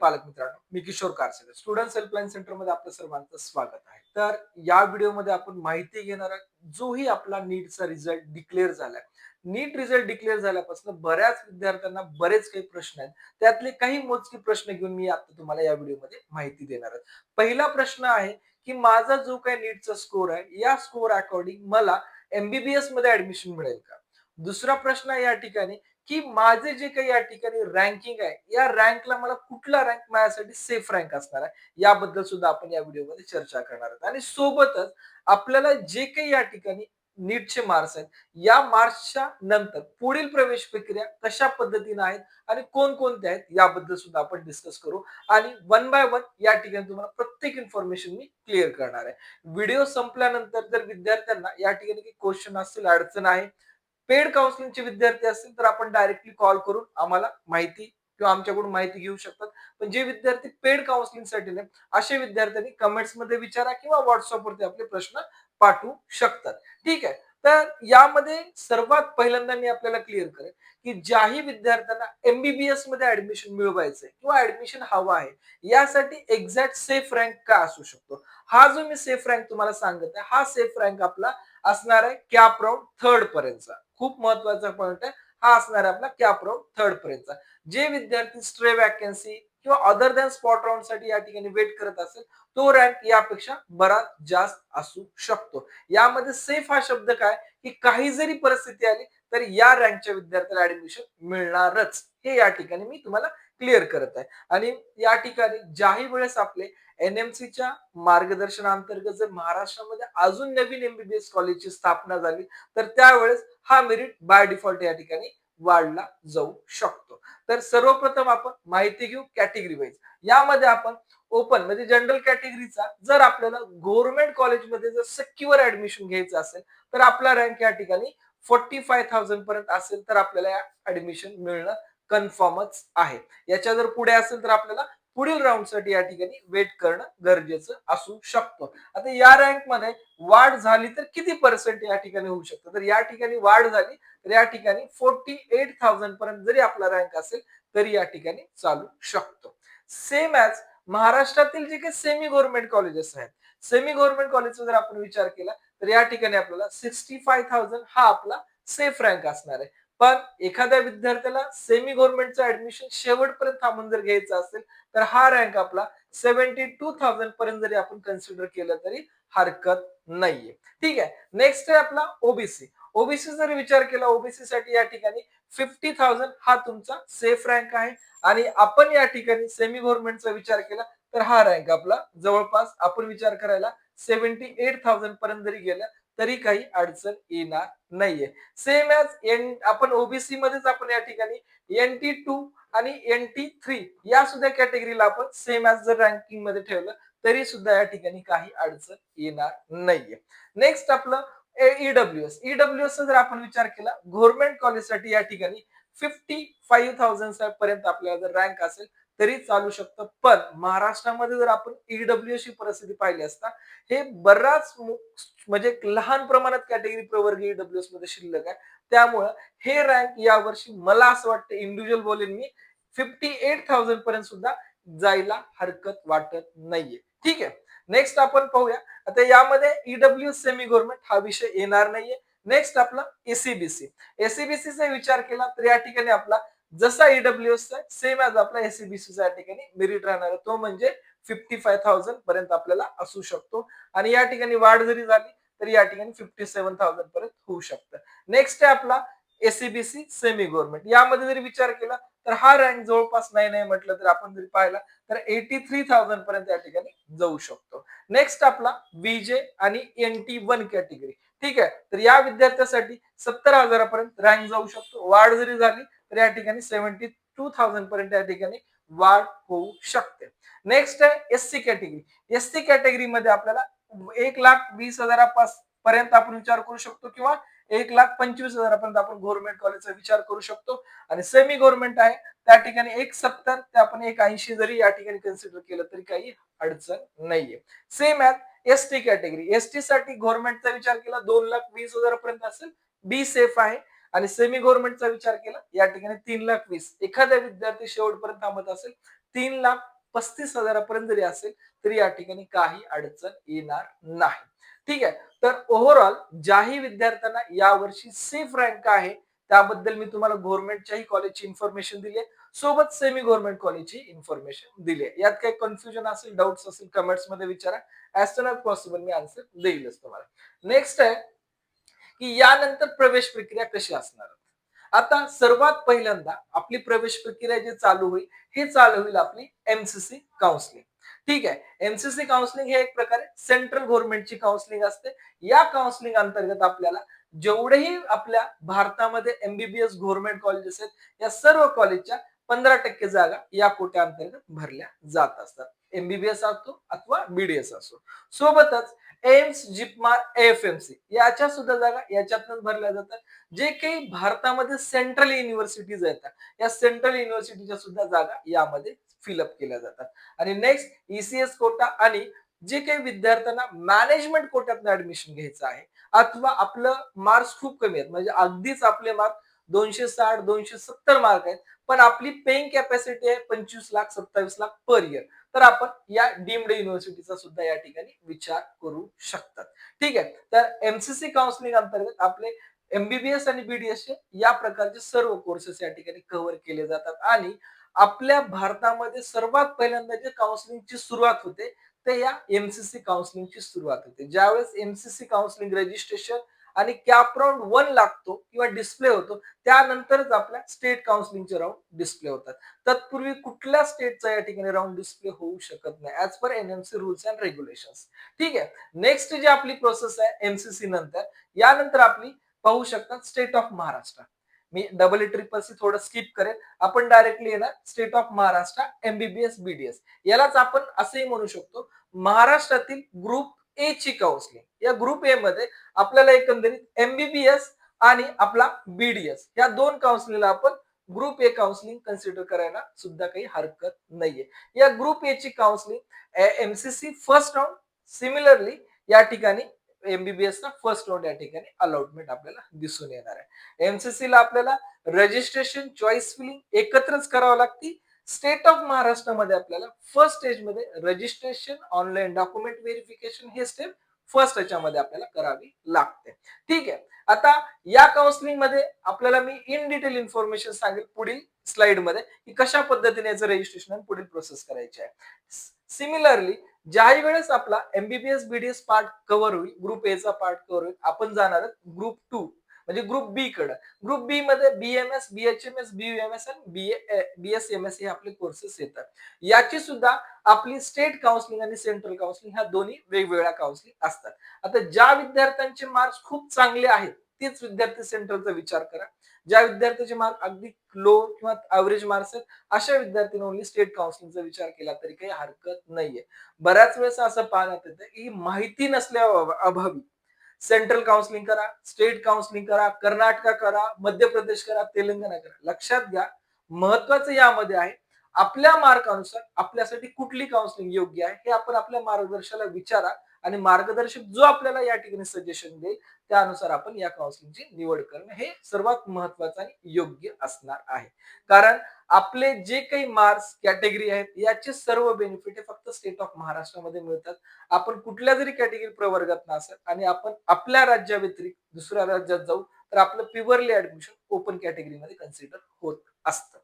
पालक मित्रांनो, मी Kishore कारसेकर, student helpline centre मध्ये आपलं सर्वांचं स्वागत आहे. तर या व्हिडिओमध्ये आपण माहिती घेणार आहोत जोही आपला नीटचा रिझल्ट डिक्लेअर झालाय. नीट रिझल्ट डिक्लेअर झाल्यापासून बऱ्याच विद्यार्थ्यांना बरेच काही प्रश्न आहेत. त्यातले काही मोजके प्रश्न घेऊन मी आता तुम्हाला या व्हिडिओमध्ये माहिती देणार आहे. पहिला प्रश्न आहे की माझा जो काही नीटचा स्कोर आहे, या स्कोर अकॉर्डिंग मला एमबीबीएस मध्ये ऍडमिशन मिळेल का? दुसरा प्रश्न आहे या ठिकाणी की माझे जे काही या ठिकाणी रँकिंग आहे, या रँकला मला कुठला रँक माझ्यासाठी सेफ रँक असणार आहे, याबद्दल सुद्धा आपण या व्हिडिओमध्ये चर्चा करणार आहोत. आणि सोबतच आपल्याला जे काही या ठिकाणी नीटचे मार्क्स आहेत, या मार्क्सच्या नंतर पुढील प्रवेश प्रक्रिया कशा पद्धतीने आहेत आणि कोणकोणत्या आहेत याबद्दल सुद्धा आपण डिस्कस करू. आणि वन बाय वन या ठिकाणी तुम्हाला प्रत्येक इन्फॉर्मेशन मी क्लिअर करणार आहे. व्हिडिओ संपल्यानंतर जर विद्यार्थ्यांना या ठिकाणी काही क्वेश्चन असतील, अडचण आहे, पेड काउन्सिलिंगचे विद्यार्थी असतील तर आपण डायरेक्टली कॉल करून आम्हाला माहिती किंवा आमच्याकडून माहिती घेऊ शकतात. पण जे विद्यार्थी पेड काउन्सिलिंगसाठी नाही, असे विद्यार्थ्यांनी कमेंट्स मध्ये विचारा किंवा व्हॉट्सअपवरती आपले प्रश्न पाठवू शकतात. ठीक आहे. तर यामध्ये सर्वात पहिल्यांदा मी आपल्याला क्लिअर करेन की ज्याही विद्यार्थ्यांना एमबीबीएस मध्ये ऍडमिशन मिळवायचंय किंवा ऍडमिशन हवं आहे, यासाठी एक्झॅक्ट सेफ रँक काय असू शकतो, हा जो मी सेफ रँक तुम्हाला सांगत आहे, हा सेफ रँक आपला असणार आहे कॅप राऊंड थर्ड पर्यंतचा. खूप महत्वाचा पॉइंट आहे, हा असणार आहे आपला कॅप राऊंड थर्ड पर्यंतचा. जे विद्यार्थी स्ट्रे वॅकन्सी किंवा अदर दॅन स्पॉट राऊंड साठी या ठिकाणी वेट करत असेल, तो रँक यापेक्षा बराच जास्त असू शकतो. यामध्ये सेफ हा शब्द काय की काही जरी परिस्थिती आली तर या रँकच्या विद्यार्थ्याला ऍडमिशन मिळणारच, हे या ठिकाणी मी तुम्हाला क्लिअर करत आहे. आणि या ठिकाणी ज्याही वेळेस आपले एनएमसीच्या मार्गदर्शनाअंतर्गत जर महाराष्ट्रामध्ये अजून नवीन एमबीबीएस कॉलेजची स्थापना झाली तर त्यावेळेस हा मेरिट बाय डिफॉल्ट या ठिकाणी वाढला जाऊ शकतो. तर सर्वप्रथम आपण माहिती घेऊ कॅटेगरी वाईज. यामध्ये आपण ओपन म्हणजे जनरल कॅटेगरीचा जर आपल्याला गव्हर्नमेंट कॉलेजमध्ये जर सिक्युअर ऍडमिशन घ्यायचं असेल तर आपला रँक या ठिकाणी 45,000 पर्यंत असेल तर आपल्याला ऍडमिशन मिळणं कन्फर्मच आहे. याच्या जर पुढे असेल तर आपल्याला पुढील राऊंडसाठी या ठिकाणी वेट करणं गरजेचं असू शकतं. आता या रँक मध्ये वाढ झाली तर किती पर्सेंट या ठिकाणी होऊ शकतं, तर या ठिकाणी वाढ झाली तर या ठिकाणी 48,000 पर्यंत जरी आपला रँक असेल तरी या ठिकाणी चालू शकतो. सेम ॲज महाराष्ट्रातील जे काही सेमी गव्हर्नमेंट कॉलेजेस आहेत, सेमी गव्हर्नमेंट कॉलेजचा जर आपण विचार केला तर या ठिकाणी आपल्याला 65,000 हा आपला सेफ रँक असणार आहे. पण एखाद्या विद्यार्थ्याला सेमी गव्हर्नमेंटचं ऍडमिशन शेवटपर्यंत थांबून जर घ्यायचं असेल तर हा रँक आपला 72,000 पर्यंत जरी आपण कन्सिडर केलं तरी हरकत नाहीये. ठीक आहे. नेक्स्ट आहे आपला ओबीसी. ओबीसी जर विचार केला, ओबीसी साठी या ठिकाणी 50,000 हा तुमचा सेफ रँक आहे. आणि आपण या ठिकाणी सेमी गव्हर्नमेंटचा विचार केला तर हा रँक आपला जवळपास आपण विचार करायला 78,000 पर्यंत जरी गेला तरी काही अडचण येणार नाहीये. सेम ॲज आपण ओबीसी मध्येच आपण या ठिकाणी NT2 आणि NT3 या सुद्धा कॅटेगरीला आपण सेम ॲज जर रँकिंग मध्ये ठेवलं तरी सुद्धा या ठिकाणी काही अडचण येणार नाहीये. नेक्स्ट आपलं ईडब्ल्यूएस. ईडब्ल्यूएस जर आपण विचार केला गव्हर्नमेंट कॉलेजसाठी या ठिकाणी 55,000 पर्यंत आपल्याला जर रँक असेल तरी चालू शकतं. पण महाराष्ट्रामध्ये जर आपण ईडब्ल्यूएस ची परिस्थिती पाहिली असता, हे बराच म्हणजे लहान प्रमाणात कॅटेगरी प्रवर्ग ईडब्ल्यूएस मध्ये शिल्लक आहे. त्यामुळं हे रँक यावर्षी मला असं वाटतं, इंडिव्हिज्युअल बोलेन मी, 58,000 पर्यंत सुद्धा जायला हरकत वाटत नाहीये. ठीक आहे. नेक्स्ट आपण पाहूया. आता यामध्ये ईडब्ल्यूएस सेमी गव्हर्नमेंट हा विषय येणार नाहीये. नेक्स्ट आपला एसीबीसी. एसीबीसीचा विचार केला तर या ठिकाणी आपला जसा ईडब्ल्यूएस आहे सेम ॲज आपला एसीबीसीचा या ठिकाणी मेरिट राहणार आहे, तो म्हणजे 55,000 पर्यंत आपल्याला असू शकतो. आणि या ठिकाणी वाढ जरी झाली तरी या ठिकाणी 57,000 पर्यंत होऊ शकतं. नेक्स्ट आहे आपला एसीबीसी सेमी गव्हर्नमेंट. यामध्ये जरी विचार केला तर हा रँक जवळपास नाही म्हटलं तर आपण जरी पाहिला तर 83,000 पर्यंत या ठिकाणी जाऊ शकतो. नेक्स्ट आपला बीजे आणि NT1 कॅटेगरी. ठीक आहे. तर या विद्यार्थ्यासाठी 70,000 पर्यंत रँक जाऊ शकतो. वाढ जरी झाली तर या ठिकाणी 72,000 पर्यंत या ठिकाणी वाढ होऊ शकते. नेक्स्ट आहे एससी कॅटेगरी. एससी कॅटेगरी मध्ये आपल्याला 1,20,000 पर्यंत आपण विचार करू शकतो किंवा 1,25,000 पर्यंत आपण गव्हर्नमेंट कॉलेजचा विचार करू शकतो. आणि सेमी गव्हर्नमेंट आहे त्या ठिकाणी 1,70 ते आपण 1,80 जरी या ठिकाणी कन्सिडर केलं तरी काही अडचण नाहीये. Same as ST category. ST साठी गव्हर्नमेंटचा विचार केला 2,20,000 पर्यंत असेल, बी सेफ आहे. आणि सेमी गव्हर्नमेंटचा विचार केला या ठिकाणी 3,20,000. एखादा विद्यार्थी शेवटपर्यंत थांबत असेल 3,35,000 जरी असेल तरी या ठिकाणी काही अडचण येणार नाही. ठीक आहे. तर ओव्हरऑल ज्याही विद्यार्थ्यांना यावर्षी सेफ रँक आहे त्याबद्दल मी तुम्हाला गव्हर्नमेंटच्याही कॉलेजची इन्फॉर्मेशन दिली आहे, सोबत सेमी गव्हर्नमेंट कॉलेजची इन्फॉर्मेशन दिली आहे. यात काही कन्फ्युजन असेल, डाऊट्स असेल कमेंट्स मध्ये विचारा. ऍज सुन ॲज पॉसिबल मी आन्सर देईलच तुम्हाला. नेक्स्ट आहे की यानंतर प्रवेश प्रक्रिया कशी असणार. आता सर्वात पहिल्यांदा आपली प्रवेश प्रक्रिया जे चालू होईल हे चालू होईल आपली एमसीसी काउन्सिलिंग. ठीक आहे. एमसीसी काउन्सिलिंग हे एक प्रकारे सेंट्रल गव्हर्नमेंटची काउन्सिलिंग असते. या काउन्सिलिंग अंतर्गत आपल्याला जेवढेही आपल्या भारतामध्ये एमबीबीएस गव्हर्नमेंट कॉलेजेस आहेत या सर्व कॉलेजच्या 15% जागा या कोट्या अंतर्गत भरल्या जात असतात. एमबीबीएस असो अथवा बीडीएस असो. सोबतच एम्स, जिपमार, एएफएमसी याच्या सुद्धा जागा याच्यातूनच भरल्या जातात. जे काही भारतामध्ये सेंट्रल युनिव्हर्सिटीज आहेत या सेंट्रल युनिव्हर्सिटीच्या सुद्धा जागा यामध्ये फिलअप केल्या जातात. आणि नेक्स्ट ईसीएस कोटा आणि जे काही विद्यार्थ्यांना मॅनेजमेंट कोट्यात ऍडमिशन घ्यायचं आहे अथवा आपलं मार्क्स खूप कमी आहेत म्हणजे अगदीच आपले मार्क 260 270 मार्क आहेत पण आपली पेइंग कॅपॅसिटी आहे 25 लाख 27 लाख पर इयर, तर आपण या डीम्ड युनिव्हर्सिटीचा सुद्धा या ठिकाणी विचार करू शकतात. ठीक आहे. तर एमसीसी काउन्सिलिंग अंतर्गत आपले एमबीबीएस आणि बीडीएस या प्रकारचे सर्व कोर्सेस या ठिकाणी कव्हर केले जातात आणि आपल्या भारतामध्ये सर्वात पहिल्यांदा जे काउन्सिलिंगची सुरुवात होते ते या एमसीसी काउन्सिलिंगची सुरुवात होते. ज्यावेळेस एमसीसी काउन्सिलिंग रजिस्ट्रेशन आणि कॅप राऊंड 1 लागतो किंवा डिस्प्ले होतो त्यानंतरच आपल्या स्टेट काउन्सिलिंगचे राऊंड डिस्प्ले होतात. तत्पूर्वी कुठल्या स्टेटचा या ठिकाणी राऊंड डिस्प्ले होऊ शकत नाही as per NMC rules and regulations. ठीक आहे. नेक्स्ट जी आपली प्रोसेस आहे एमसीसी नंतर यानंतर आपली पाहू शकतात स्टेट ऑफ महाराष्ट्र. मी डबल ट्रिपल सी थोडं स्किप करेन. आपण डायरेक्टली येणार state of Maharashtra MBBS BDS. यालाच आपण असंही म्हणू शकतो महाराष्ट्रातील ग्रुप ए ची काउन्सिलिंग. या ग्रुप ए मध्ये आपल्याला एकंदरीत एमबीबीएस आणि आपला बीडीएस या दोन काउन्सिलिंगला आपण ग्रुप ए काउन्सिलिंग कन्सिडर करायला सुद्धा काही हरकत नाहीये. या ग्रुप ए ची counselling MCC first round similarly या ठिकाणी एमबीबीएस चा फर्स्ट राऊंड या ठिकाणी अलॉटमेंट आपल्याला दिसून येणार आहे. एमसीसी ला आपल्याला रजिस्ट्रेशन चॉईस फिलिंग एकत्रच करावं लागते. स्टेट ऑफ महाराष्ट्रामध्ये आपल्याला फर्स्ट स्टेज मध्ये रजिस्ट्रेशन ऑनलाईन डॉक्युमेंट व्हेरिफिकेशन हे स्टेप फर्स्ट याच्यामध्ये आपल्याला करावी लागते. ठीक आहे. आता या काउन्सिलिंग मध्ये आपल्याला मी इन डिटेल इन्फॉर्मेशन सांगेल पुढील स्लाइड मध्ये की कशा पद्धतीने याचं रजिस्ट्रेशन आणि पुढील प्रोसेस करायची आहे. सिमिलरली ज्याही वेळेस आपला एमबीबीएस बीडीएस पार्ट कव्हर होईल ग्रुप ए चा पार्ट कव्हर होईल आपण जाणार ग्रुप 2 म्हणजे ग्रुप बी कडे. ग्रुप बी मध्ये बीएमएस बीएचएमएस बीयूएमएस आणि बीएसएमएस हे आपले कोर्सेस येतात. याची सुद्धा आपली स्टेट काउन्सिलिंग आणि सेंट्रल काउन्सिलिंग ह्या दोन्ही वेगवेगळ्या काउन्सिलिंग असतात. आता ज्या विद्यार्थ्यांचे मार्क्स खूप चांगले आहेत तेच विद्यार्थी सेंट्रलचा विचार करा. ज्या विद्यार्थ्याचे मार्क अगदी लो किंवा ऍव्हरेज मार्क्स आहेत अशा विद्यार्थ्यांनी ओनली स्टेट काउन्सिलिंगचा विचार केला तरी काही हरकत नाहीये. बऱ्याच वेळेस असं पाहण्यात येतं की माहिती नसल्या अभावी सेंट्रल काउन्सिलिंग करा, स्टेट काउन्सिलिंग करा, कर्नाटक करा, मध्य प्रदेश करा, तेलंगणा करा. लक्षात घ्या महत्वाचं यामध्ये आहे आपल्या मार्कानुसार आपल्यासाठी कुठली काउन्सिलिंग योग्य आहे हे आपण आपल्या मार्गदर्शकाला विचारा आणि मार्गदर्शक जो आपल्याला या ठिकाणी सजेशन देईल त्यानुसार आपण या काउन्सिलिंगची निवड करणं हे सर्वात महत्वाचं आणि योग्य असणार आहे. कारण आपले जे काही मार्क्स कॅटेगरी आहेत याचे सर्व बेनिफिट हे फक्त स्टेट ऑफ महाराष्ट्रामध्ये मिळतात. आपण कुठल्या जरी कॅटेगरी प्रवर्गात नसेल आणि आपण आपल्या राज्याव्यतिरिक्त दुसऱ्या राज्यात जाऊ तर आपलं प्युअरली ऍडमिशन ओपन कॅटेगरीमध्ये कन्सिडर होत असतं.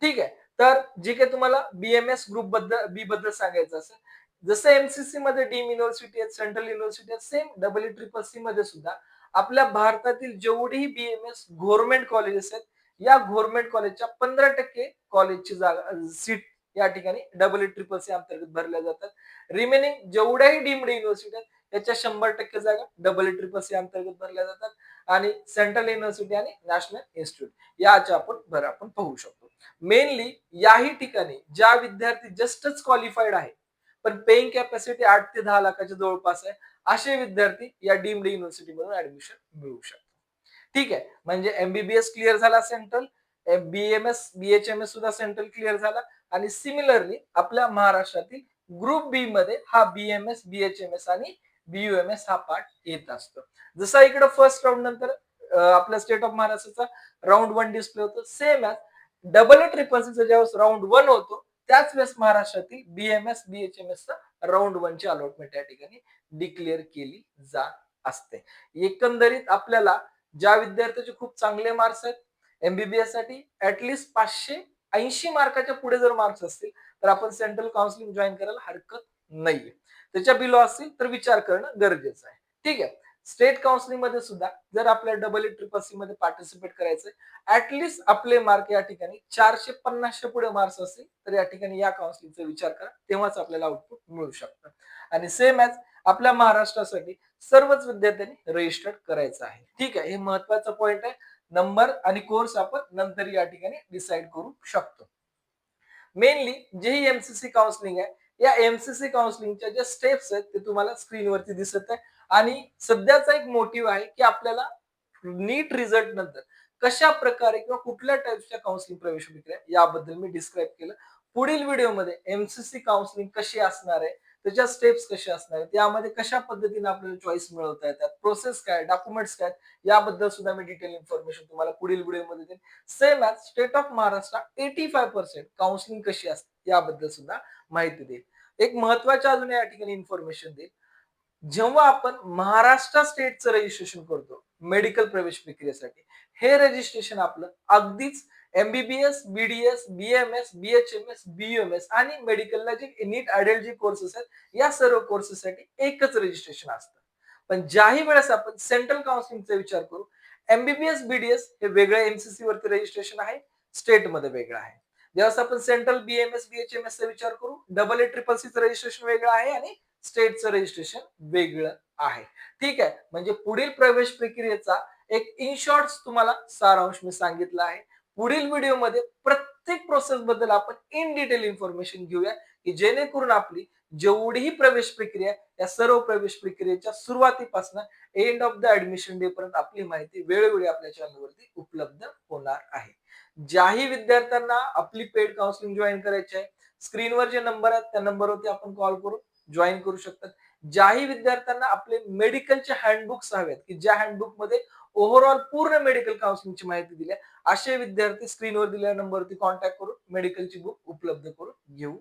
ठीक आहे. तर जे काही तुम्हाला बीएमएस ग्रुप बद्दल बी बद्दल सांगायचं असेल जसं एमसीसी मध्ये डीम युनिव्हर्सिटी आहेत सेंट्रल युनिव्हर्सिटी आहेत सेम डबल ट्रिपल सी मध्ये सुद्धा आपल्या भारतातील जेवढेही बीएमएस गव्हर्नमेंट कॉलेजेस आहेत या गव्हर्नमेंट कॉलेजच्या 15% कॉलेजची जागा सीट या ठिकाणी डबल ट्रिपल सी अंतर्गत भरल्या जातात. रिमेनिंग जेवढ्याही डीम्ड युनिव्हर्सिटी आहेत त्याच्या 100% जागा डबल ट्रिपल सी अंतर्गत भरल्या जातात आणि सेंट्रल युनिव्हर्सिटी आणि नॅशनल इन्स्टिट्यूट याच्या आपण पाहू शकतो. मेनली याही ठिकाणी ज्या विद्यार्थी जस्टच क्वालिफाईड आहे पण पेइंग कॅपॅसिटी 8 ते 10 लाखाच्या जवळपास आहे असे विद्यार्थी या डीम्ड युनिव्हर्सिटी मधून ऍडमिशन मिळवू शकतात. ठीक आहे. म्हणजे एमबीबीएस क्लिअर झाला सेंट्रल, बीएमएस बीएचएमएस सुद्धा सेंट्रल क्लिअर झाला आणि सिमिलरली आपल्या महाराष्ट्रातील ग्रुप बी मध्ये हा बीएमएस बीएचएमएस आणि बीयूएमएस हा पार्ट येत असतो. जसा इकडे फर्स्ट राऊंड नंतर आपल्या स्टेट ऑफ महाराष्ट्राचा राऊंड 1 डिस्प्ले होतो same as double triple C ज्यावेळेस राऊंड 1 होतो त्याच वेळेस महाराष्ट्रातील BMS, BHMS चा राउंड 1 ची अलॉटमेंट या ठिकाणी डिक्लेअर केली जात असते. एकंदरीत आपल्याला ज्या विद्यार्थ्याचे खूप चांगले मार्क्स आहेत MBBS साठी ऍटलीस्ट 580 मार्काच्या पुढे जर मार्क्स असतील तर आपण सेंट्रल काउन्सिलिंग जॉईन करायला हरकत नाहीये. त्याच्या बिलो असतील तर विचार करणं गरजेचं आहे. ठीक आहे. स्टेट काउन्सिलिंग मध्ये सुद्धा जर आपल्याला EEE मध्ये पार्टिसिपेट करायचंय ऍटलीस्ट आपले मार्क या ठिकाणी 450 पुढे मार्क्स असतील तर या ठिकाणी या काउन्सिलिंगचा विचार करा, तेव्हाच आपल्याला आउटपुट मिळू शकतं. आणि सेम ॲज आपल्या महाराष्ट्रासाठी सर्वच विद्यार्थ्यांनी रजिस्टर करायचं आहे. ठीक आहे, हे महत्वाचा पॉइंट आहे. नंबर आणि कोर्स आपण नंतर या ठिकाणी डिसाईड करू शकतो. मेनली जे ही MCC काउन्सिलिंग आहे, या MCC काउन्सिलिंगच्या ज्या स्टेप्स आहेत ते तुम्हाला स्क्रीनवरती दिसत आहे आणि सध्याचा एक मोटिव्ह आहे की आपल्याला नीट रिझल्ट नंतर कशा प्रकारे किंवा कुठल्या टाइपच्या काउन्सिलिंग प्रवेश प्रक्रिया याबद्दल मी डिस्क्राईब केलं. पुढील व्हिडिओमध्ये MCC काउन्सिलिंग कशी असणार आहे, त्याच्या स्टेप्स कशा असणार आहेत, यामध्ये कशा पद्धतीने आपल्याला चॉईस मिळवता येतात, प्रोसेस काय, डॉक्युमेंट्स काय, याबद्दल सुद्धा मी डिटेल इन्फॉर्मेशन तुम्हाला पुढील व्हिडिओमध्ये देईन. Same as state of Maharashtra 85% counselling कशी असते याबद्दल सुद्धा माहिती देईल. एक महत्वाच्या अजून या ठिकाणी इन्फॉर्मेशन देईल. जेव्हा आपण महाराष्ट्र स्टेटचं रजिस्ट्रेशन करतो मेडिकल प्रवेश प्रक्रियेसाठी, हे रजिस्ट्रेशन आपलं अगदीच MBBS, BDS, BMS, BHMS, BUMS आणि मेडिकलला जे नीट अडल्ट जे कोर्सेस आहेत, या सर्व कोर्सेससाठी एकच रजिस्ट्रेशन असतं. पण ज्याही वेळेस आपण सेंट्रल काउन्सिलिंगचा विचार करू, MBBS, BDS हे वेगळ्या MCC वरती रजिस्ट्रेशन आहे, स्टेटमध्ये वेगळं आहे. ज्यावेळेस आपण सेंट्रल BMS, BHMS चा विचार करू, EEEC चं रजिस्ट्रेशन वेगळं आहे आणि स्टेटचं रजिस्ट्रेशन वेगळं आहे. ठीक आहे, म्हणजे पुढील प्रवेश प्रक्रियेचा एक इन शॉर्ट तुम्हाला सारांश मी सांगितला आहे. पुढील व्हिडिओमध्ये प्रत्येक प्रोसेस बद्दल आपण इन डिटेल इन्फॉर्मेशन घेऊया की जेणेकरून आपली जेवढीही प्रवेश प्रक्रिया या सर्व प्रवेश प्रक्रियेच्या सुरुवातीपासून end of the admission day पर्यंत आपली माहिती वेळोवेळी आपल्या चॅनलवरती उपलब्ध होणार आहे. ज्याही विद्यार्थ्यांना आपली पेड काउन्सिलिंग जॉईन करायची आहे, स्क्रीनवर जे नंबर आहेत त्या नंबरवरती आपण कॉल करून जॉईन करू शकतात. ज्याही विद्यार्थ्यांना आपले मेडिकलचे हँडबुक्स हवेत की ज्या हँडबुक मध्ये ओव्हरऑल पूर्ण मेडिकल काउन्सिलिंगची माहिती दिली आहे, असे विद्यार्थी स्क्रीनवर दिलेल्या नंबरवरती कॉन्टॅक्ट करून मेडिकलची बुक उपलब्ध करून घेऊ